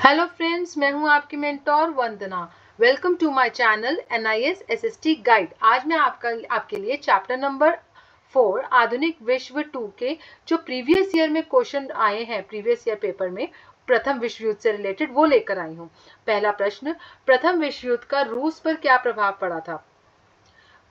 Hello friends, मैं हूं आपकी mentor Vandana. Welcome to my channel NIS SST guide. आज मैं आपके लिए चैप्टर नंबर 4 आधुनिक विश्व 2 के जो प्रीवियस ईयर में क्वेश्चन आए हैं, प्रीवियस ईयर पेपर में प्रथम विश्व युद्ध से रिलेटेड, वो लेकर आई हूं। पहला प्रश्न, प्रथम विश्व युद्ध का रूस पर क्या प्रभाव पड़ा था?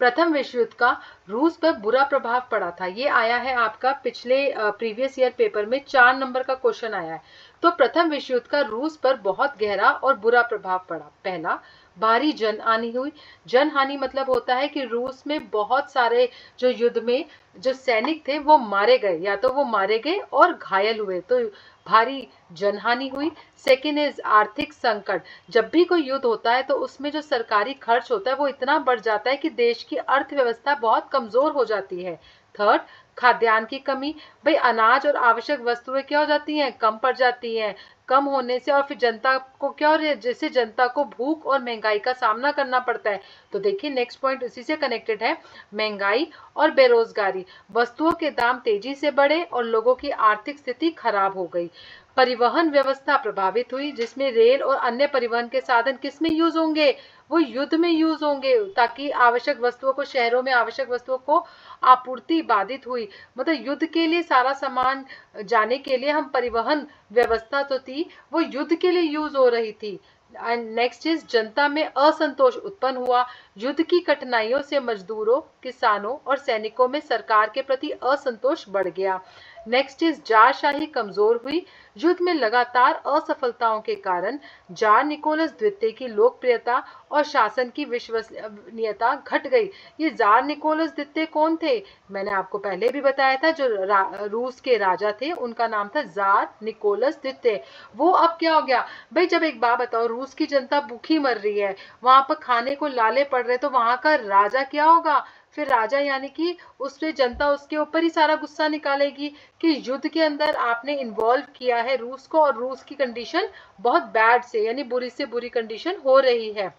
प्रथम विश्व युद्ध का रूस पर बुरा प्रभाव पड़ा था। ये आया है आपका पिछले प्रीवियस ईयर पेपर में 4 नंबर का क्वेश्चन आया है। तो प्रथम विश्व युद्ध का रूस पर बहुत गहरा और बुरा प्रभाव पड़ा। पहला, भारी जन हानि हुई। जन हानि मतलब होता है कि रूस में बहुत सारे जो युद्ध में जो सैनिक थे वो मारे गए, या तो वो मारे गए और घायल हुए, तो भारी जनहानि हुई। सेकेंड इज आर्थिक संकट। जब भी कोई युद्ध होता है तो उसमें जो सरकारी खर्च होता है वो इतना बढ़ जाता है कि देश की अर्थव्यवस्था बहुत कमजोर हो जाती है। थर्ड, खाद्यान्न की कमी। भाई अनाज और आवश्यक वस्तुएं क्या हो जाती हैं, कम पड़ जाती हैं। कम होने से और फिर जनता को क्या हो रहा है, जैसे जनता को भूख और महंगाई का सामना करना पड़ता है। तो देखिए नेक्स्ट पॉइंट इसी से कनेक्टेड है, महंगाई और बेरोजगारी। वस्तुओं के दाम तेजी से बढ़े और लोगों की आर्थिक स्थिति खराब हो गई। परिवहन व्यवस्था प्रभावित हुई, जिसमें रेल और अन्य परिवहन के साधन किस में यूज होंगे, वो युद्ध में यूज होंगे, ताकि आवश्यक वस्तुओं को, शहरों में आवश्यक वस्तुओं को आपूर्ति बाधित हुई। मतलब युद्ध के लिए सारा सामान जाने के लिए हम परिवहन व्यवस्था तो थी, वो युद्ध के लिए यूज हो रही थी। एंड नेक्स्ट इज जनता में असंतोष उत्पन्न हुआ। युद्ध की कठिनाइयों से मजदूरों, किसानों और सैनिकों में सरकार के प्रति असंतोष बढ़ गया। नेक्स्ट इज जारशाही कमजोर हुई। युद्ध में लगातार असफलताओं के कारण जार निकोलस द्वितीय की लोकप्रियता और शासन की विश्वसनीयता घट गई। ये जार निकोलस द्वितीय कौन थे? मैंने आपको पहले भी बताया था, जो रूस के राजा थे उनका नाम था जार निकोलस द्वितीय। वो अब क्या हो गया भाई? जब एक बात बताओ, रूस की जनता भूखी मर रही है, वहां पर खाने को लाले पड़ रहे, तो वहां का राजा क्या होगा? फिर राजा यानी कि उससे जनता उसके ऊपर ही सारा गुस्सा निकालेगी कि युद्ध के अंदर आपने इन्वॉल्व किया है रूस को, और रूस की कंडीशन बहुत बैड से यानी बुरी से बुरी कंडीशन हो रही है।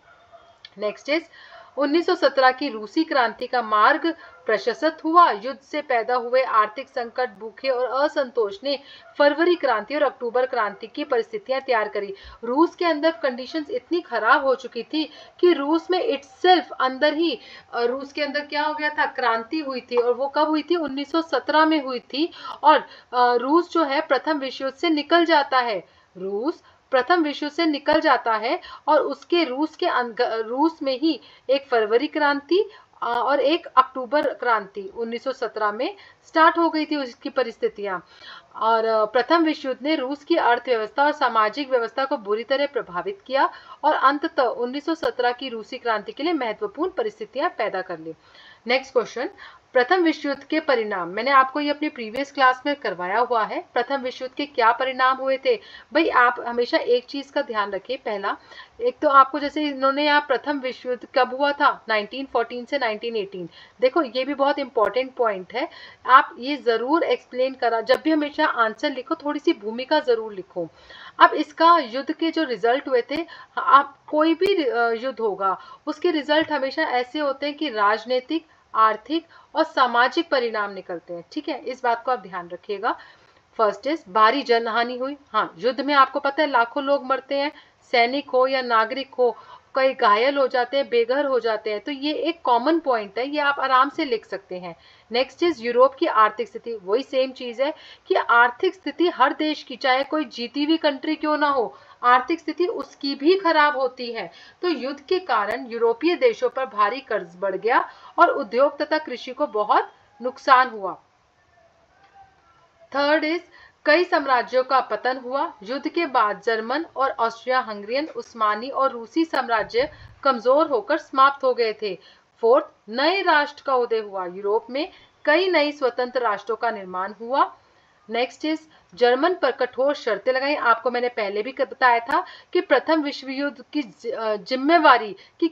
नेक्स्ट इज 1917 की रूसी क्रांति का मार्ग प्रशस्त हुआ। युद्ध से पैदा हुए आर्थिक संकट, भूखे और असंतोष ने फरवरी क्रांति और अक्टूबर क्रांति की परिस्थितियां तैयार करी। रूस के अंदर कंडीशंस इतनी खराब हो चुकी थी कि रूस में इटसेल्फ अंदर ही रूस के अंदर क्या हो गया था, क्रांति हुई थी। और वो कब हुई थी? 1917 में हुई थी। और रूस जो है प्रथम विश्व युद्ध से निकल जाता है। रूस प्रथम विश्व से निकल जाता है और उसके रूस में ही एक फरवरी क्रांति और एक अक्टूबर क्रांति 1917 में स्टार्ट हो गई थी उसकी परिस्थितियां। और प्रथम विश्व युद्ध ने रूस की अर्थव्यवस्था और सामाजिक व्यवस्था को बुरी तरह प्रभावित किया और अंततः 1917 की रूसी क्रांति के लिए महत्वपूर्ण परिस्थितियां पैदा कर ली। नेक्स्ट क्वेश्चन, प्रथम विश्व युद्ध के परिणाम। मैंने आपको ये अपनी प्रीवियस क्लास में करवाया हुआ है। प्रथम विश्व युद्ध के क्या परिणाम हुए थे? भाई आप हमेशा एक चीज का ध्यान रखिए। पहला, एक तो आपको जैसे इन्होंने यहाँ प्रथम विश्व युद्ध कब हुआ था, 1914 से 1918। देखो ये भी बहुत इंपॉर्टेंट पॉइंट है, आप ये जरूर एक्सप्लेन करा। जब भी हमेशा आंसर लिखो थोड़ी सी भूमिका जरूर लिखो। अब इसका युद्ध के जो रिजल्ट हुए थे, आप कोई भी युद्ध होगा उसके रिजल्ट हमेशा ऐसे होते हैं कि राजनीतिक, आर्थिक और सामाजिक परिणाम निकलते हैं। ठीक है, इस बात को आप ध्यान रखिएगा। फर्स्ट इज भारी जनहानि हुई। हाँ, युद्ध में आपको पता है लाखों लोग मरते हैं, सैनिक हो या नागरिक हो, कई घायल हो जाते हैं, बेघर हो जाते हैं। तो ये एक कॉमन पॉइंट है, ये आप आराम से लिख सकते हैं। नेक्स्ट इज यूरोप की आर्थिक स्थिति। वही सेम चीज है कि आर्थिक स्थिति हर देश की, चाहे कोई जीती हुई कंट्री क्यों ना हो, आर्थिक स्थिति उसकी भी खराब होती है। तो युद्ध के कारण यूरोपीय देशों पर भारी कर्ज बढ़ गया और उद्योग तथा कृषि को बहुत नुकसान हुआ। थर्ड इज कई साम्राज्यों का पतन हुआ। युद्ध के बाद जर्मन और ऑस्ट्रिया हंगरियन, उस्मानी और रूसी साम्राज्य कमजोर होकर समाप्त हो गए थे। फोर्थ, नए राष्ट्र का उदय हुआ। यूरोप में कई नई स्वतंत्र राष्ट्रों का निर्माण हुआ। नेक्स्ट इज जर्मन पर कठोर शर्तें लगाई। आपको मैंने पहले भी बताया था कि प्रथम विश्व युद्ध की जिम्मेवारी की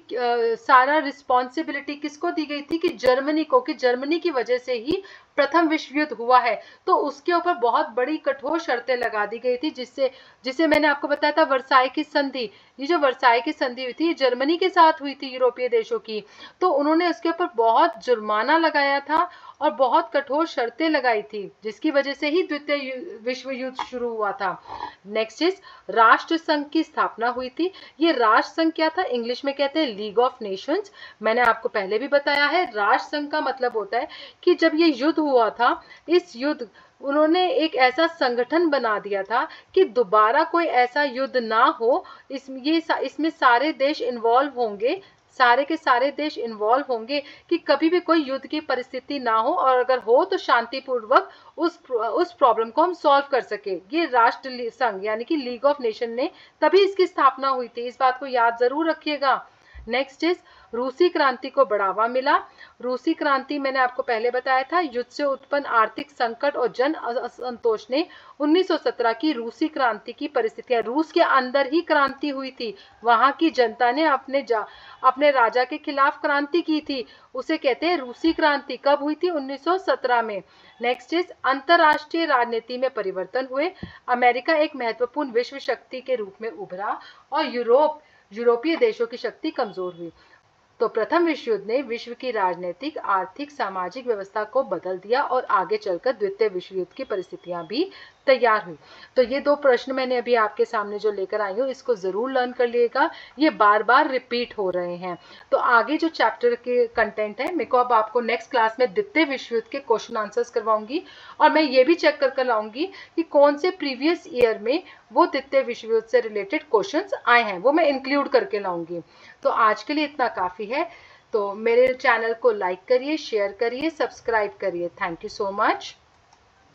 सारा रिस्पॉन्सिबिलिटी किसको दी गई थी? कि जर्मनी को, कि जर्मनी की वजह से ही प्रथम विश्व युद्ध हुआ है। तो उसके ऊपर बहुत बड़ी कठोर शर्तें लगा दी गई थी, जिससे जिसे मैंने आपको बताया था वर्साई की संधि। ये जो वर्साई की संधि हुई थी, जर्मनी के साथ हुई थी यूरोपीय देशों की। तो उन्होंने उसके ऊपर बहुत जुर्माना लगाया था और बहुत कठोर शर्तें लगाई थी, जिसकी वजह से ही द्वितीय विश्व युद्ध शुरू हुआ था। नेक्स्ट इज राष्ट्र संघ की स्थापना हुई थी। ये राष्ट्र संघ क्या था? इंग्लिश में कहते हैं लीग ऑफ नेशंस। मैंने आपको पहले भी बताया है, राष्ट्र संघ का मतलब होता है कि जब ये युद्ध हुआ था, इस युद्ध उन्होंने एक ऐसा संगठन बना दिया था कि दोबारा कोई ऐसा युद्ध ना हो। इसमें सारे देश इन्वॉल्व होंगे, सारे के सारे देश इन्वॉल्व होंगे कि कभी भी कोई युद्ध की परिस्थिति ना हो, और अगर हो तो शांतिपूर्वक उस प्रॉब्लम को हम सॉल्व कर सके। ये राष्ट्र संघ यानी कि लीग ऑफ नेशन ने तभी इसकी स्थापना हुई थी, इस बात को याद जरूर रखिएगा। नेक्स्ट इज रूसी क्रांति को बढ़ावा मिला। रूसी क्रांति मैंने आपको पहले बताया था, युद्ध से उत्पन्न आर्थिक संकट और जन असंतोष ने 1917 की रूसी क्रांति की परिस्थितियां, रूस के अंदर ही क्रांति हुई थी, वहां की जनता ने अपने राजा के खिलाफ क्रांति की थी, उसे कहते हैं रूसी क्रांति। कब हुई थी? 1917 में। नेक्स्ट इज अंतरराष्ट्रीय राजनीति में परिवर्तन हुए। अमेरिका एक महत्वपूर्ण विश्व शक्ति के रूप में उभरा और यूरोपीय देशों की शक्ति कमजोर हुई। तो प्रथम विश्व युद्ध ने विश्व की राजनीतिक, आर्थिक, सामाजिक व्यवस्था को बदल दिया और आगे चलकर द्वितीय विश्व युद्ध की परिस्थितियां भी तैयार हुई। तो ये दो प्रश्न मैंने अभी आपके सामने जो लेकर आई हूँ, इसको जरूर लर्न कर लिएगा, ये बार बार रिपीट हो रहे हैं। तो आगे जो चैप्टर के कंटेंट है, मेरे को अब आपको नेक्स्ट क्लास में द्वितीय विश्व युद्ध के क्वेश्चन आंसर्स करवाऊंगी, और मैं ये भी चेक कर लाऊंगी कि कौन से प्रीवियस ईयर में वो द्वितीय विश्व युद्ध से रिलेटेड क्वेश्चंस आए हैं, वो मैं इंक्लूड करके लाऊंगी। तो आज के लिए इतना काफी है। तो मेरे चैनल को लाइक करिए, शेयर करिए, सब्सक्राइब करिए। Thank you so much.